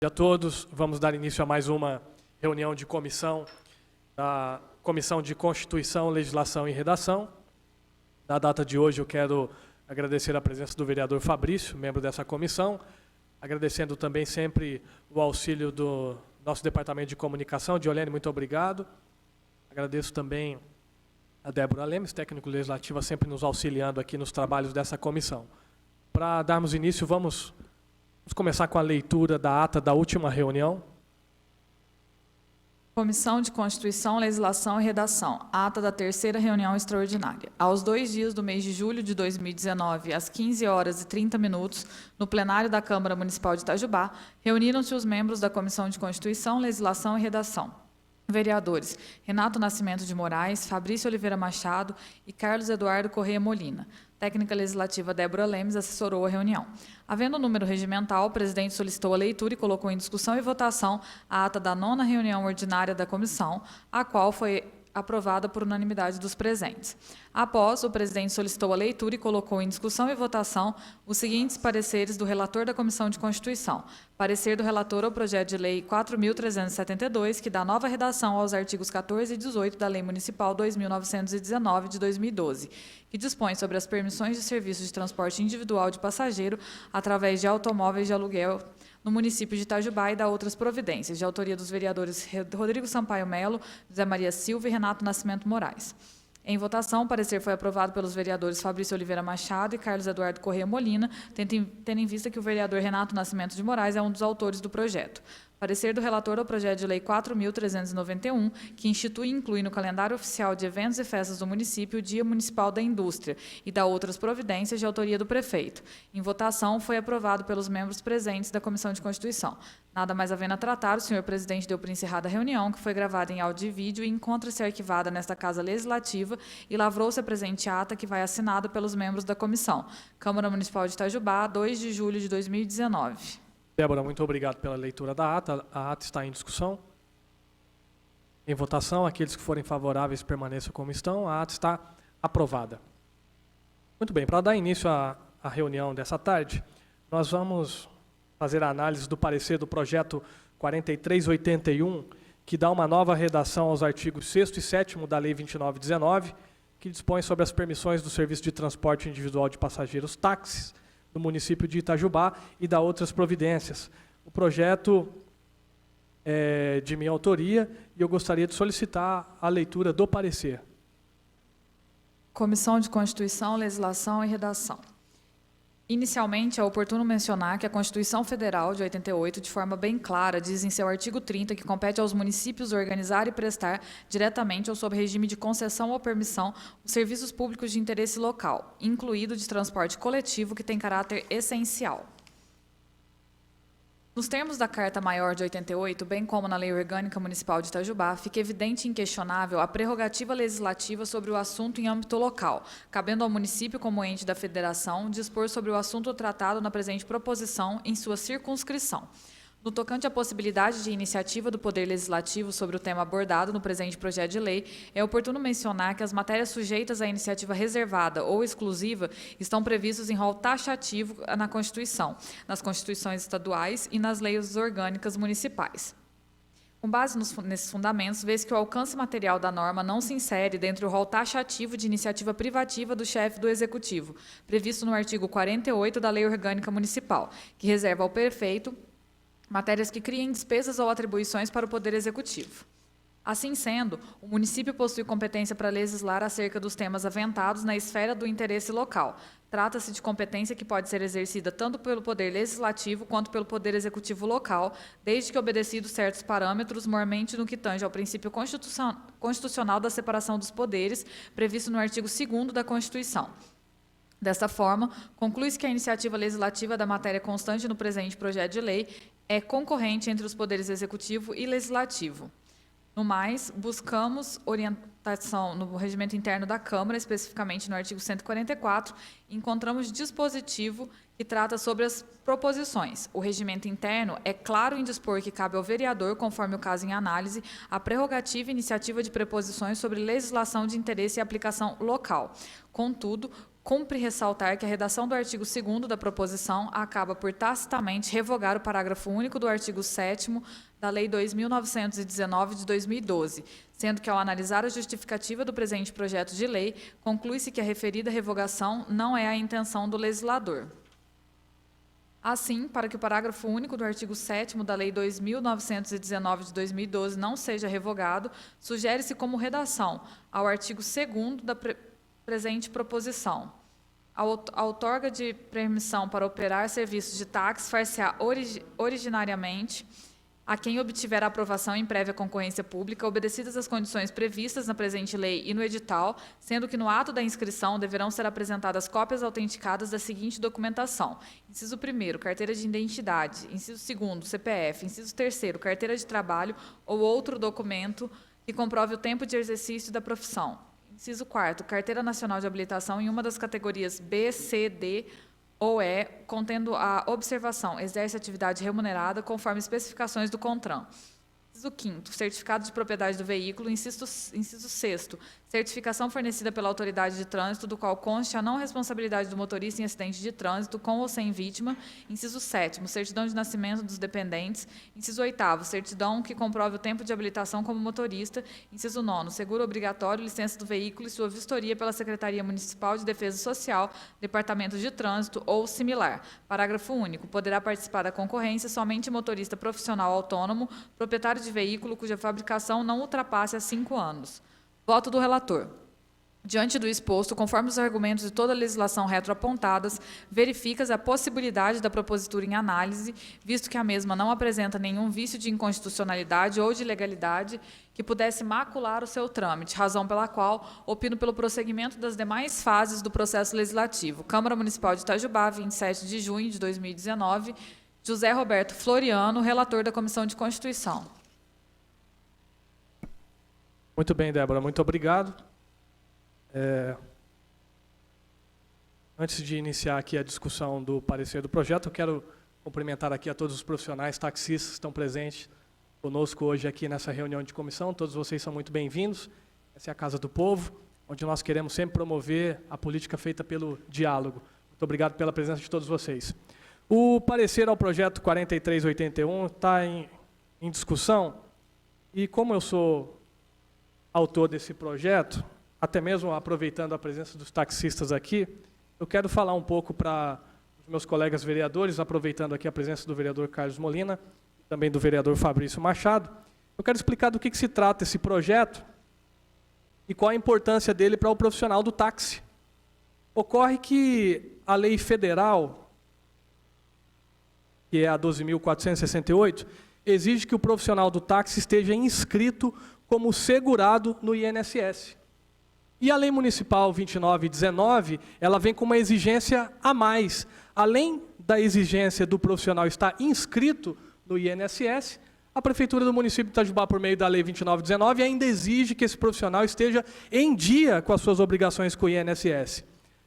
A todos, vamos dar início a mais uma reunião de comissão, da Comissão de Constituição, Legislação e Redação. Na data de hoje eu quero agradecer a presença do vereador Fabrício, membro dessa comissão, agradecendo também sempre o auxílio do nosso Departamento de Comunicação. Diolene, muito obrigado. Agradeço também a Débora Lemes, técnico legislativa, sempre nos auxiliando aqui nos trabalhos dessa comissão. Para darmos início, vamos começar com a leitura da ata da última reunião. Comissão de Constituição, Legislação e Redação. Ata da terceira reunião extraordinária. Aos 2 dias do mês de julho de 2019, às 15h30, no plenário da Câmara Municipal de Itajubá, reuniram-se os membros da Comissão de Constituição, Legislação e Redação. Vereadores Renato Nascimento de Moraes, Fabrício Oliveira Machado e Carlos Eduardo Correia Molina. Técnica legislativa Débora Lemes assessorou a reunião. Havendo número regimental, o presidente solicitou a leitura e colocou em discussão e votação a ata da 9ª reunião ordinária da comissão, a qual foi aprovada por unanimidade dos presentes. Após, o presidente solicitou a leitura e colocou em discussão e votação os seguintes pareceres do relator da Comissão de Constituição. Parecer do relator ao projeto de lei 4.372, que dá nova redação aos artigos 14 e 18 da Lei Municipal 2.919, de 2012, que dispõe sobre as permissões de serviço de transporte individual de passageiro através de automóveis de aluguel no município de Itajubá e dá outras providências, de autoria dos vereadores Rodrigo Sampaio Melo, José Maria Silva e Renato Nascimento Moraes. Em votação, o parecer foi aprovado pelos vereadores Fabrício Oliveira Machado e Carlos Eduardo Correia Molina, tendo em vista que o vereador Renato Nascimento de Moraes é um dos autores do projeto. Parecer do relator ao projeto de lei 4.391, que institui e inclui no calendário oficial de eventos e festas do município o Dia Municipal da Indústria e dá outras providências, de autoria do prefeito. Em votação, foi aprovado pelos membros presentes da Comissão de Constituição. Nada mais havendo a tratar, o senhor presidente deu por encerrada a reunião, que foi gravada em áudio e vídeo e encontra-se arquivada nesta Casa Legislativa e lavrou-se a presente ata, que vai assinada pelos membros da comissão. Câmara Municipal de Itajubá, 2 de julho de 2019. Débora, muito obrigado pela leitura da ata. A ata está em discussão. Em votação, aqueles que forem favoráveis permaneçam como estão. A ata está aprovada. Muito bem, para dar início à reunião dessa tarde, nós vamos fazer a análise do parecer do projeto 4381, que dá uma nova redação aos artigos 6º e 7º da Lei 2919, que dispõe sobre as permissões do serviço de transporte individual de passageiros táxis no município de Itajubá e dá outras providências. O projeto é de minha autoria e eu gostaria de solicitar a leitura do parecer. Comissão de Constituição, Legislação e Redação. Inicialmente, é oportuno mencionar que a Constituição Federal de 88, de forma bem clara, diz em seu artigo 30 que compete aos municípios organizar e prestar diretamente ou sob regime de concessão ou permissão os serviços públicos de interesse local, incluído de transporte coletivo, que tem caráter essencial. Nos termos da Carta Maior de 88, bem como na Lei Orgânica Municipal de Itajubá, fica evidente e inquestionável a prerrogativa legislativa sobre o assunto em âmbito local, cabendo ao município, como ente da federação, dispor sobre o assunto tratado na presente proposição em sua circunscrição. No tocante à possibilidade de iniciativa do Poder Legislativo sobre o tema abordado no presente projeto de lei, é oportuno mencionar que as matérias sujeitas à iniciativa reservada ou exclusiva estão previstas em rol taxativo na Constituição, nas Constituições estaduais e nas leis orgânicas municipais. Com base nesses fundamentos, vê-se que o alcance material da norma não se insere dentro do rol taxativo de iniciativa privativa do chefe do Executivo, previsto no artigo 48 da Lei Orgânica Municipal, que reserva ao prefeito matérias que criem despesas ou atribuições para o Poder Executivo. Assim sendo, o município possui competência para legislar acerca dos temas aventados na esfera do interesse local. Trata-se de competência que pode ser exercida tanto pelo Poder Legislativo quanto pelo Poder Executivo local, desde que obedecidos certos parâmetros, mormente no que tange ao princípio constitucional da separação dos poderes, previsto no artigo 2º da Constituição. Desta forma, conclui-se que a iniciativa legislativa da matéria constante no presente projeto de lei é concorrente entre os poderes executivo e legislativo. No mais, buscamos orientação no regimento interno da Câmara, especificamente no artigo 144, e encontramos dispositivo que trata sobre as proposições. O regimento interno é claro em dispor que cabe ao vereador, conforme o caso em análise, a prerrogativa e iniciativa de preposições sobre legislação de interesse e aplicação local. Contudo, Cumpre ressaltar que a redação do artigo 2º da proposição acaba por tacitamente revogar o parágrafo único do artigo 7º da Lei 2.919 de 2012, sendo que, ao analisar a justificativa do presente projeto de lei, conclui-se que a referida revogação não é a intenção do legislador. Assim, para que o parágrafo único do artigo 7º da Lei 2.919 de 2012 não seja revogado, sugere-se como redação ao artigo 2º da presente proposição. A outorga de permissão para operar serviços de táxi far-se-á originariamente a quem obtiver a aprovação em prévia concorrência pública, obedecidas as condições previstas na presente lei e no edital, sendo que no ato da inscrição deverão ser apresentadas cópias autenticadas da seguinte documentação: inciso 1º, carteira de identidade; inciso 2º, CPF; inciso 3º, carteira de trabalho ou outro documento que comprove o tempo de exercício da profissão; inciso 4º, carteira nacional de habilitação em uma das categorias B, C, D ou E, contendo a observação, exerce atividade remunerada conforme especificações do CONTRAN. Inciso 5º, certificado de propriedade do veículo. Inciso 6º, certificação fornecida pela autoridade de trânsito, do qual conste a não responsabilidade do motorista em acidente de trânsito, com ou sem vítima. Inciso 7º, certidão de nascimento dos dependentes. Inciso 8º, certidão que comprove o tempo de habilitação como motorista. Inciso 9º, seguro obrigatório, licença do veículo e sua vistoria pela Secretaria Municipal de Defesa Social, Departamento de Trânsito ou similar. Parágrafo único. Poderá participar da concorrência somente motorista profissional autônomo, proprietário de veículo cuja fabricação não ultrapasse a 5 anos. Voto do relator. Diante do exposto, conforme os argumentos de toda a legislação retroapontadas, verifica-se a possibilidade da propositura em análise, visto que a mesma não apresenta nenhum vício de inconstitucionalidade ou de ilegalidade que pudesse macular o seu trâmite, razão pela qual opino pelo prosseguimento das demais fases do processo legislativo. Câmara Municipal de Itajubá, 27 de junho de 2019, José Roberto Floriano, relator da Comissão de Constituição. Muito bem, Débora, muito obrigado. Antes de iniciar aqui a discussão do parecer do projeto, eu quero cumprimentar aqui a todos os profissionais taxistas que estão presentes conosco hoje aqui nessa reunião de comissão. Todos vocês são muito bem-vindos. Essa é a Casa do Povo, onde nós queremos sempre promover a política feita pelo diálogo. Muito obrigado pela presença de todos vocês. O parecer ao projeto 4381 está em discussão, e como eu sou autor desse projeto, até mesmo aproveitando a presença dos taxistas aqui, eu quero falar um pouco para os meus colegas vereadores, aproveitando aqui a presença do vereador Carlos Molina, e também do vereador Fabrício Machado. Eu quero explicar do que se trata esse projeto e qual a importância dele para o profissional do táxi. Ocorre que a lei federal, que é a 12.468, exige que o profissional do táxi esteja inscrito como segurado no INSS. E a Lei Municipal 2919, ela vem com uma exigência a mais. Além da exigência do profissional estar inscrito no INSS, a Prefeitura do município de Itajubá, por meio da Lei 2919, ainda exige que esse profissional esteja em dia com as suas obrigações com o INSS.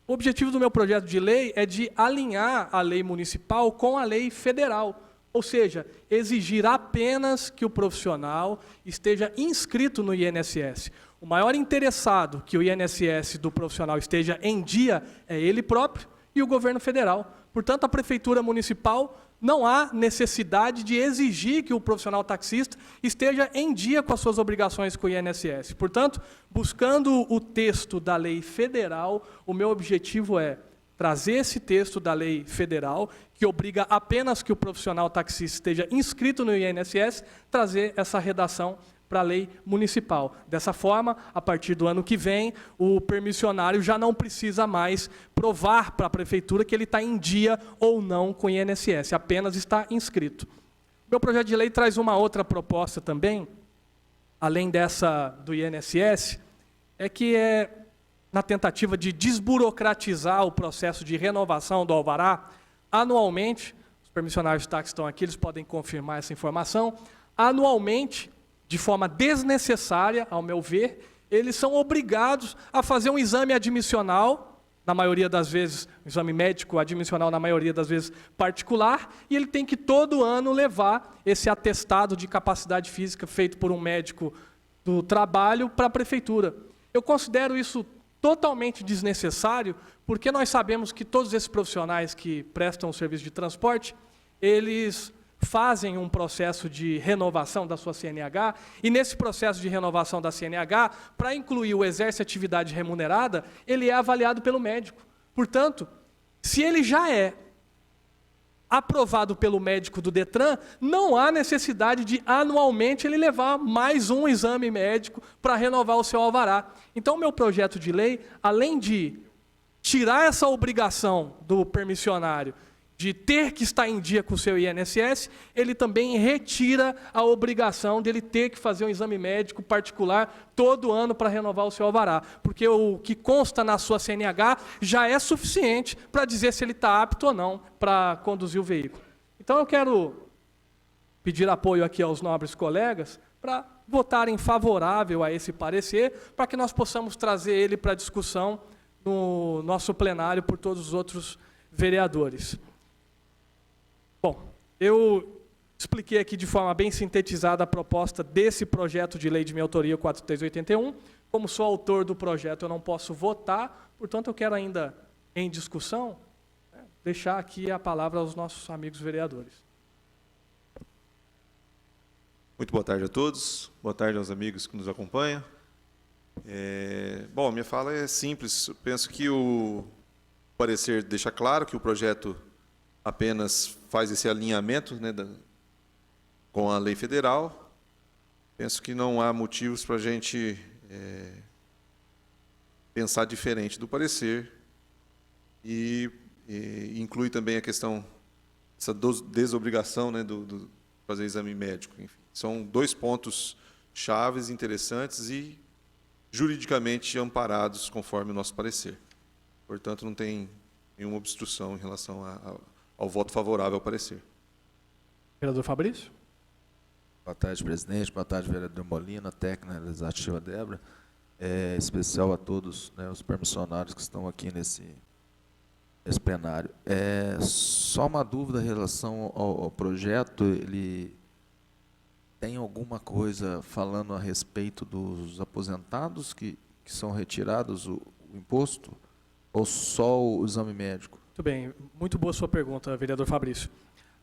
O objetivo do meu projeto de lei é de alinhar a lei municipal com a lei federal, ou seja, exigir apenas que o profissional esteja inscrito no INSS. O maior interessado que o INSS do profissional esteja em dia é ele próprio e o governo federal. Portanto, a Prefeitura Municipal não há necessidade de exigir que o profissional taxista esteja em dia com as suas obrigações com o INSS. Portanto, buscando o texto da lei federal, o meu objetivo é trazer esse texto da lei federal, que obriga apenas que o profissional taxista esteja inscrito no INSS, trazer essa redação para a lei municipal. Dessa forma, a partir do ano que vem, o permissionário já não precisa mais provar para a prefeitura que ele está em dia ou não com o INSS, apenas está inscrito. Meu projeto de lei traz uma outra proposta também, além dessa do INSS, na tentativa de desburocratizar o processo de renovação do alvará, anualmente, os permissionários de táxi estão aqui, eles podem confirmar essa informação, anualmente, de forma desnecessária, ao meu ver, eles são obrigados a fazer um exame admissional, na maioria das vezes, um exame médico admissional, na maioria das vezes particular, e ele tem que todo ano levar esse atestado de capacidade física feito por um médico do trabalho para a prefeitura. Eu considero isso totalmente desnecessário, porque nós sabemos que todos esses profissionais que prestam o serviço de transporte, eles fazem um processo de renovação da sua CNH, e nesse processo de renovação da CNH, para incluir o exerce atividade remunerada, ele é avaliado pelo médico. Portanto, se ele já é aprovado pelo médico do Detran, não há necessidade de anualmente ele levar mais um exame médico para renovar o seu alvará. Então, meu projeto de lei, além de tirar essa obrigação do permissionário de ter que estar em dia com o seu INSS, ele também retira a obrigação dele ter que fazer um exame médico particular todo ano para renovar o seu alvará, porque o que consta na sua CNH já é suficiente para dizer se ele está apto ou não para conduzir o veículo. Então eu quero pedir apoio aqui aos nobres colegas para votarem favorável a esse parecer, para que nós possamos trazer ele para discussão no nosso plenário por todos os outros vereadores. Bom, eu expliquei aqui de forma bem sintetizada a proposta desse projeto de lei de minha autoria, 4381. Como sou autor do projeto, eu não posso votar, portanto, eu quero ainda, em discussão, deixar aqui a palavra aos nossos amigos vereadores. Muito boa tarde a todos, boa tarde aos amigos que nos acompanham. Bom, minha fala é simples. Eu penso que o parecer deixa claro que o projeto apenas faz esse alinhamento, né, com a lei federal. Penso que não há motivos para a gente pensar diferente do parecer e inclui também a questão dessa desobrigação, né, do fazer exame médico. Enfim, são dois pontos chaves, interessantes e juridicamente amparados conforme o nosso parecer. Portanto, não tem nenhuma obstrução em relação ao voto favorável ao parecer. Vereador Fabrício. Boa tarde, presidente. Boa tarde, vereador Molina, técnica legislativa Débora. Especial a todos, né, os permissionários que estão aqui nesse plenário. Só uma dúvida em relação ao projeto. Ele tem alguma coisa falando a respeito dos aposentados que são retirados o imposto ou só o exame médico? Muito bem, muito boa sua pergunta, vereador Fabrício.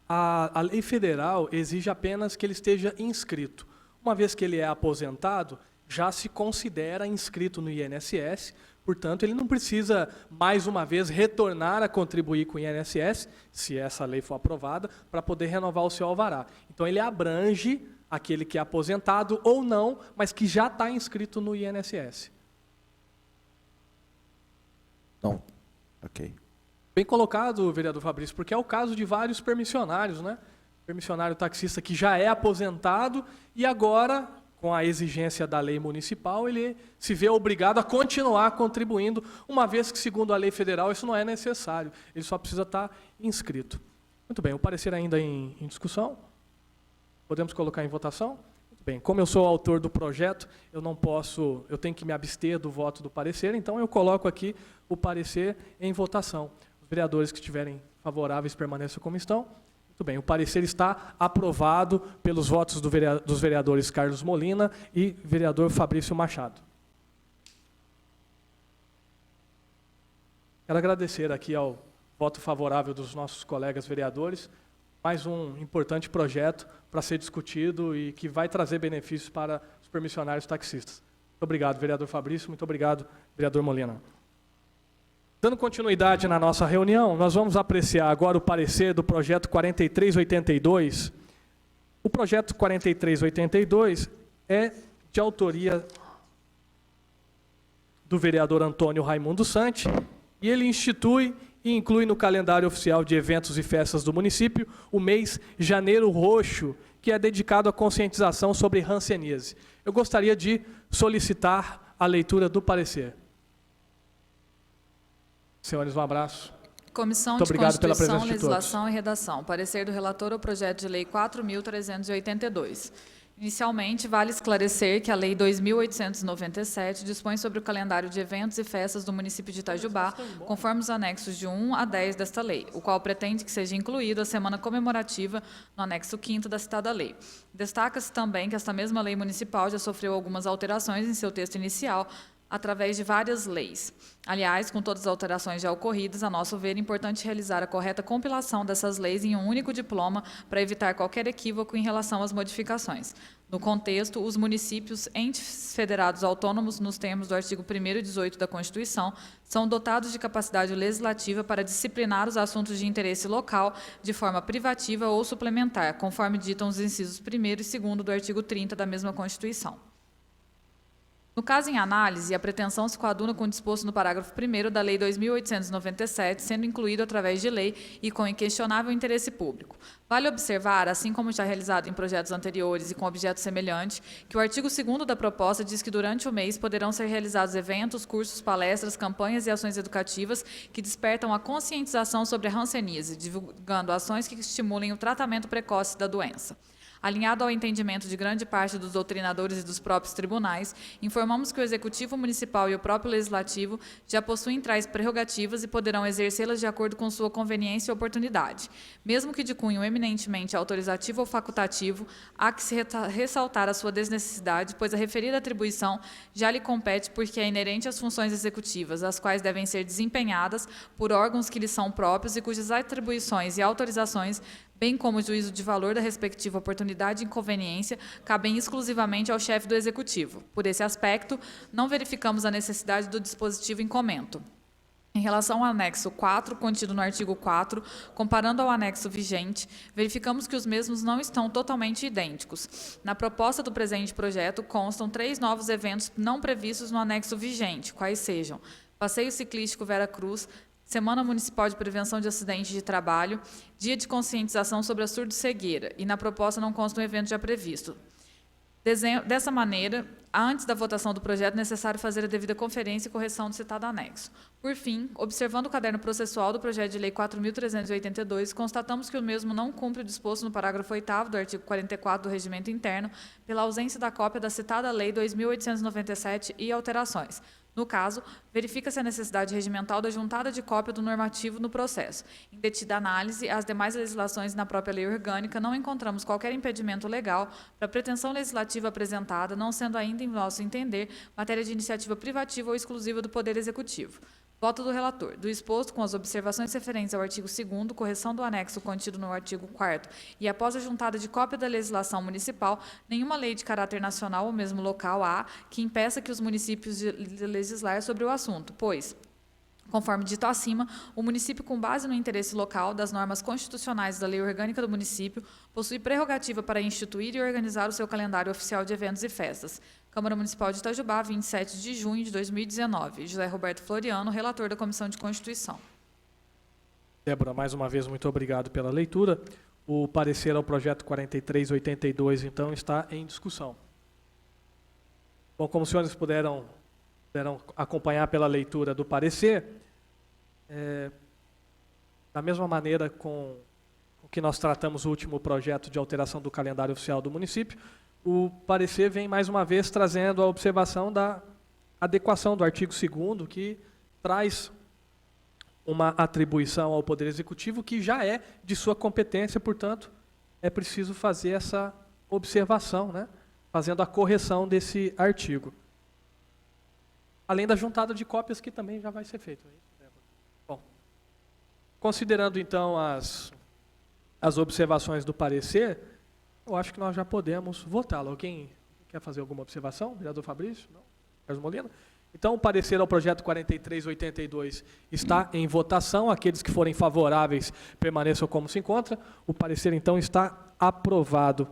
A lei federal exige apenas que ele esteja inscrito. Uma vez que ele é aposentado, já se considera inscrito no INSS, portanto, ele não precisa, mais uma vez, retornar a contribuir com o INSS, se essa lei for aprovada, para poder renovar o seu alvará. Então, ele abrange aquele que é aposentado ou não, mas que já está inscrito no INSS. Não, ok. Bem colocado, vereador Fabrício, porque é o caso de vários permissionários, né? Permissionário taxista que já é aposentado e agora, com a exigência da lei municipal, ele se vê obrigado a continuar contribuindo, uma vez que, segundo a lei federal, isso não é necessário. Ele só precisa estar inscrito. Muito bem, o parecer ainda em discussão. Podemos colocar em votação? Muito bem, como eu sou o autor do projeto, eu tenho que me abster do voto do parecer, então eu coloco aqui o parecer em votação. Os vereadores que estiverem favoráveis permaneçam como estão. Muito bem, o parecer está aprovado pelos votos dos vereadores Carlos Molina e vereador Fabrício Machado. Quero agradecer aqui ao voto favorável dos nossos colegas vereadores, mais um importante projeto para ser discutido e que vai trazer benefícios para os permissionários taxistas. Muito obrigado, vereador Fabrício, muito obrigado, vereador Molina. Dando continuidade na nossa reunião, nós vamos apreciar agora o parecer do projeto 4382. O projeto 4382 é de autoria do vereador Antônio Raimundo Santi, e ele institui e inclui no calendário oficial de eventos e festas do município o mês Janeiro Roxo, que é dedicado à conscientização sobre hanseníase. Eu gostaria de solicitar a leitura do parecer. Senhores, um abraço. Comissão Muito de obrigado pela Constituição, presença de Legislação e Redação. Parecer do relator ao projeto de lei 4.382. Inicialmente, vale esclarecer que a Lei 2.897 dispõe sobre o calendário de eventos e festas do município de Itajubá, conforme os anexos de 1 a 10 desta lei, o qual pretende que seja incluído a semana comemorativa no anexo 5º da citada lei. Destaca-se também que esta mesma lei municipal já sofreu algumas alterações em seu texto inicial, através de várias leis. Aliás, com todas as alterações já ocorridas, a nosso ver, é importante realizar a correta compilação dessas leis em um único diploma para evitar qualquer equívoco em relação às modificações. No contexto, os municípios, entes federados autônomos, nos termos do artigo 1º e 18 da Constituição, são dotados de capacidade legislativa para disciplinar os assuntos de interesse local de forma privativa ou suplementar, conforme ditam os incisos 1º e 2º do artigo 30 da mesma Constituição. No caso em análise, a pretensão se coaduna com o disposto no parágrafo 1º da Lei 2.897, sendo incluído através de lei e com inquestionável interesse público. Vale observar, assim como já realizado em projetos anteriores e com objeto semelhante, que o artigo 2º da proposta diz que durante o mês poderão ser realizados eventos, cursos, palestras, campanhas e ações educativas que despertam a conscientização sobre a hanseníase, divulgando ações que estimulem o tratamento precoce da doença. Alinhado ao entendimento de grande parte dos doutrinadores e dos próprios tribunais, informamos que o Executivo Municipal e o próprio Legislativo já possuem tais prerrogativas e poderão exercê-las de acordo com sua conveniência e oportunidade. Mesmo que de cunho eminentemente autorizativo ou facultativo, há que se ressaltar a sua desnecessidade, pois a referida atribuição já lhe compete porque é inerente às funções executivas, as quais devem ser desempenhadas por órgãos que lhes são próprios e cujas atribuições e autorizações, bem como o juízo de valor da respectiva oportunidade e inconveniência, cabem exclusivamente ao chefe do Executivo. Por esse aspecto, não verificamos a necessidade do dispositivo em comento. Em relação ao anexo 4, contido no artigo 4, comparando ao anexo vigente, verificamos que os mesmos não estão totalmente idênticos. Na proposta do presente projeto, constam 3 novos eventos não previstos no anexo vigente, quais sejam: Passeio Ciclístico Vera Cruz, Semana Municipal de Prevenção de Acidentes de Trabalho, Dia de Conscientização sobre a Surdo-Cegueira, e na proposta não consta um evento já previsto. Dessa maneira, antes da votação do projeto, é necessário fazer a devida conferência e correção do citado anexo. Por fim, observando o caderno processual do projeto de lei 4.382, constatamos que o mesmo não cumpre o disposto no parágrafo 8º do artigo 44 do Regimento Interno, pela ausência da cópia da citada Lei 2.897 e alterações. No caso, verifica-se a necessidade regimental da juntada de cópia do normativo no processo. Em detida análise, as demais legislações na própria lei orgânica, não encontramos qualquer impedimento legal para a pretensão legislativa apresentada, não sendo ainda, em nosso entender, matéria de iniciativa privativa ou exclusiva do Poder Executivo. Voto do relator. Do exposto, com as observações referentes ao artigo 2º, correção do anexo contido no artigo 4º e após a juntada de cópia da legislação municipal, nenhuma lei de caráter nacional ou mesmo local há que impeça que os municípios de legislar sobre o assunto, pois, conforme dito acima, o município, com base no interesse local das normas constitucionais da lei orgânica do município, possui prerrogativa para instituir e organizar o seu calendário oficial de eventos e festas. Câmara Municipal de Itajubá, 27 de junho de 2019. José Roberto Floriano, relator da Comissão de Constituição. Débora, mais uma vez, muito obrigado pela leitura. O parecer ao projeto 4382, então, está em discussão. Bom, como os senhores puderam acompanhar pela leitura do parecer, da mesma maneira com que nós tratamos o último projeto de alteração do calendário oficial do município, o parecer vem mais uma vez trazendo a observação da adequação do artigo 2º, que traz uma atribuição ao Poder Executivo que já é de sua competência, portanto, é preciso fazer essa observação, né, fazendo a correção desse artigo. Além da juntada de cópias, que também já vai ser feito. Bom, considerando, então, as observações do parecer, eu acho que nós já podemos votá-lo. Alguém quer fazer alguma observação? Vereador Fabrício? Não? Carlos Molina? Então, o parecer ao projeto 4382 está em votação. Aqueles que forem favoráveis permaneçam como se encontra. O parecer, então, está aprovado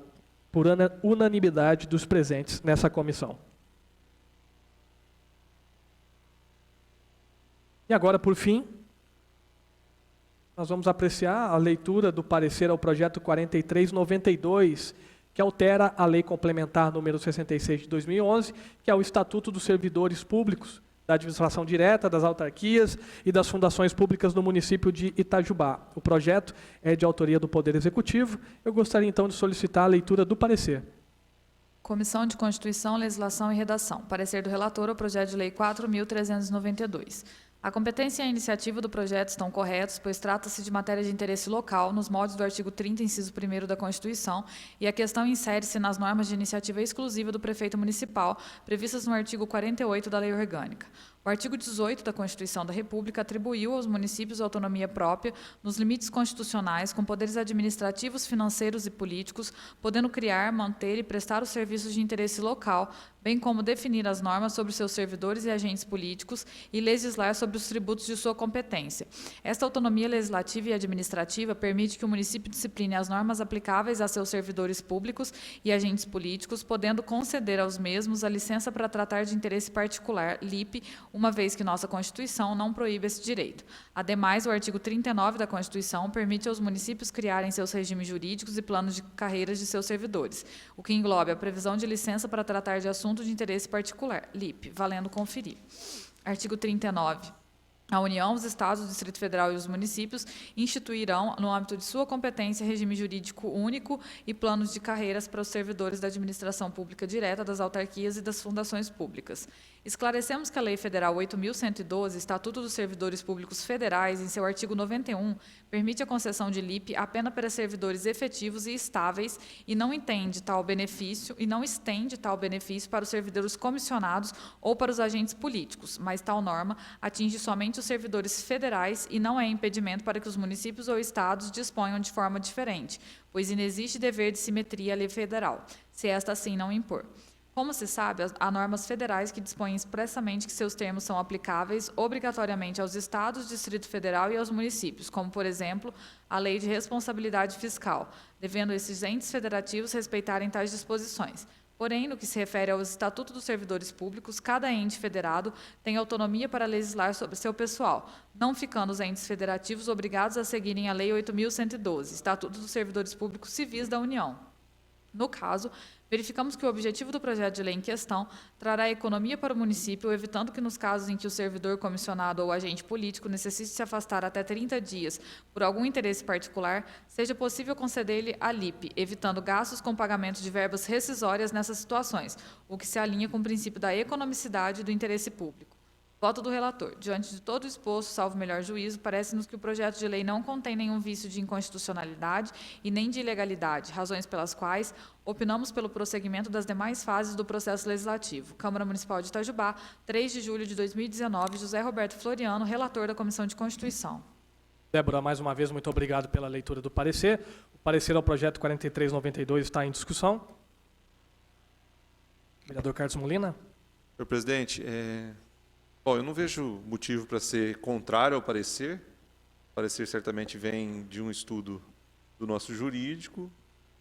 por unanimidade dos presentes nessa comissão. E agora, por fim, nós vamos apreciar a leitura do parecer ao projeto 4392, que altera a Lei Complementar número 66 de 2011, que é o Estatuto dos Servidores Públicos, da Administração Direta, das Autarquias e das Fundações Públicas do município de Itajubá. O projeto é de autoria do Poder Executivo. Eu gostaria, então, de solicitar a leitura do parecer. Comissão de Constituição, Legislação e Redação. Parecer do relator ao projeto de lei 4.392. A competência e a iniciativa do projeto estão corretos, pois trata-se de matéria de interesse local, nos moldes do artigo 30, inciso 1º da Constituição, e a questão insere-se nas normas de iniciativa exclusiva do prefeito municipal, previstas no artigo 48 da Lei Orgânica. O artigo 18 da Constituição da República atribuiu aos municípios autonomia própria, nos limites constitucionais, com poderes administrativos, financeiros e políticos, podendo criar, manter e prestar os serviços de interesse local, bem como definir as normas sobre seus servidores e agentes políticos e legislar sobre os tributos de sua competência. Esta autonomia legislativa e administrativa permite que o município discipline as normas aplicáveis a seus servidores públicos e agentes políticos, podendo conceder aos mesmos a licença para tratar de interesse particular, LIP, uma vez que nossa Constituição não proíbe esse direito. Ademais, o artigo 39 da Constituição permite aos municípios criarem seus regimes jurídicos e planos de carreiras de seus servidores, o que engloba a previsão de licença para tratar de assuntos de interesse particular, LIP, valendo conferir. Artigo 39. A União, os Estados, o Distrito Federal e os municípios instituirão, no âmbito de sua competência, regime jurídico único e planos de carreiras para os servidores da administração pública direta, das autarquias e das fundações públicas. Esclarecemos que a Lei Federal 8.112, Estatuto dos Servidores Públicos Federais, em seu artigo 91, permite a concessão de LIP apenas para servidores efetivos e estáveis e não estende tal benefício para os servidores comissionados ou para os agentes políticos, mas tal norma atinge somente os servidores federais e não é impedimento para que os municípios ou estados disponham de forma diferente, pois inexiste dever de simetria à lei federal, se esta assim não impor. Como se sabe, há normas federais que dispõem expressamente que seus termos são aplicáveis obrigatoriamente aos estados, Distrito Federal e aos municípios, como, por exemplo, a Lei de Responsabilidade Fiscal, devendo esses entes federativos respeitarem tais disposições. Porém, no que se refere ao Estatuto dos Servidores Públicos, cada ente federado tem autonomia para legislar sobre seu pessoal, não ficando os entes federativos obrigados a seguirem a Lei 8.112, Estatuto dos Servidores Públicos Civis da União. No caso, verificamos que o objetivo do projeto de lei em questão trará economia para o município, evitando que nos casos em que o servidor comissionado ou agente político necessite se afastar até 30 dias por algum interesse particular, seja possível conceder-lhe a LIP, evitando gastos com pagamento de verbas rescisórias nessas situações, o que se alinha com o princípio da economicidade e do interesse público. Voto do relator. Diante de todo o exposto, salvo melhor juízo, parece-nos que o projeto de lei não contém nenhum vício de inconstitucionalidade e nem de ilegalidade, razões pelas quais opinamos pelo prosseguimento das demais fases do processo legislativo. Câmara Municipal de Itajubá, 3 de julho de 2019, José Roberto Floriano, relator da Comissão de Constituição. Débora, mais uma vez, muito obrigado pela leitura do parecer. O parecer ao projeto 4392 está em discussão. Vereador Carlos Molina. Senhor presidente, bom, eu não vejo motivo para ser contrário ao parecer. O parecer certamente vem de um estudo do nosso jurídico,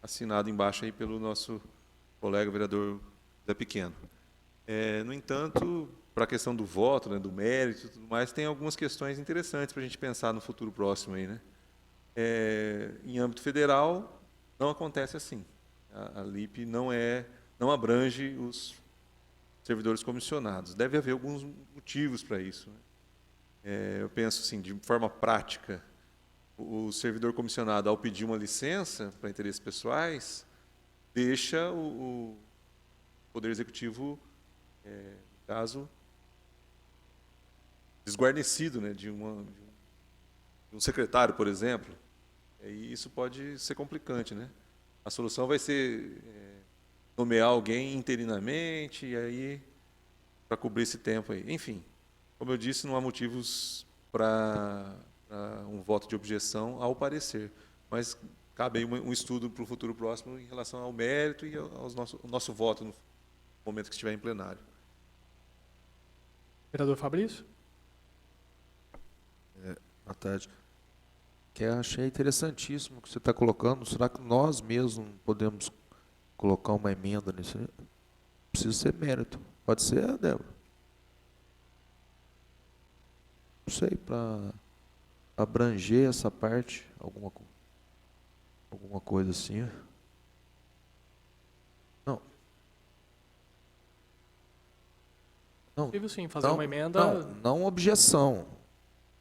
assinado embaixo aí pelo nosso colega vereador Zé Pequeno. No entanto, para a questão do voto, né, do mérito e tudo mais, tem algumas questões interessantes para a gente pensar no futuro próximo aí, né? Em âmbito federal, não acontece assim. A LIP não abrange os servidores comissionados. Deve haver alguns motivos para isso, né? Eu penso assim, de forma prática, o servidor comissionado, ao pedir uma licença para interesses pessoais, deixa o Poder Executivo, no caso, desguarnecido, né, de um secretário, por exemplo. E isso pode ser complicante, né? A solução vai ser nomear alguém interinamente e aí para cobrir esse tempo aí. Enfim, como eu disse, não há motivos para um voto de objeção ao parecer, mas cabe aí um estudo para o futuro próximo em relação ao mérito e ao nosso voto no momento que estiver em plenário. Vereador Fabrício. Boa tarde. Que eu achei interessantíssimo o que você está colocando. Será que nós mesmos podemos colocar uma emenda nisso? Precisa ser mérito. Pode ser, Débora? Não sei, para abranger essa parte, alguma coisa assim. Não. É possível sim fazer uma emenda. Não objeção.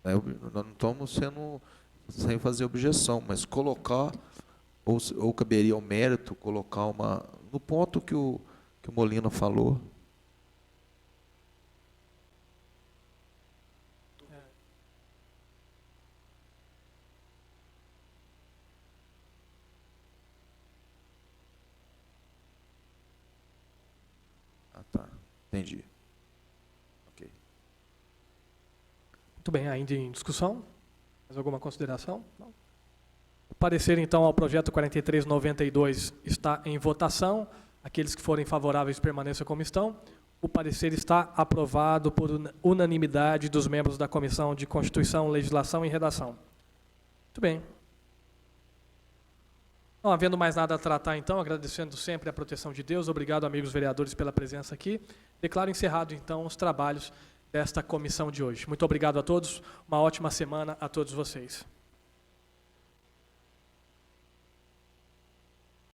Nós não estamos sem fazer objeção, mas colocar, ou caberia ao mérito, colocar no ponto que o Molina falou. tá. Entendi. Ok. Muito bem, ainda em discussão? Mais alguma consideração? Não. O parecer, então, ao projeto 4392 está em votação. Aqueles que forem favoráveis permaneçam como estão. O parecer está aprovado por unanimidade dos membros da Comissão de Constituição, Legislação e Redação. Muito bem. Não havendo mais nada a tratar, então, agradecendo sempre a proteção de Deus. Obrigado, amigos vereadores, pela presença aqui. Declaro encerrado, então, os trabalhos desta comissão de hoje. Muito obrigado a todos. Uma ótima semana a todos vocês.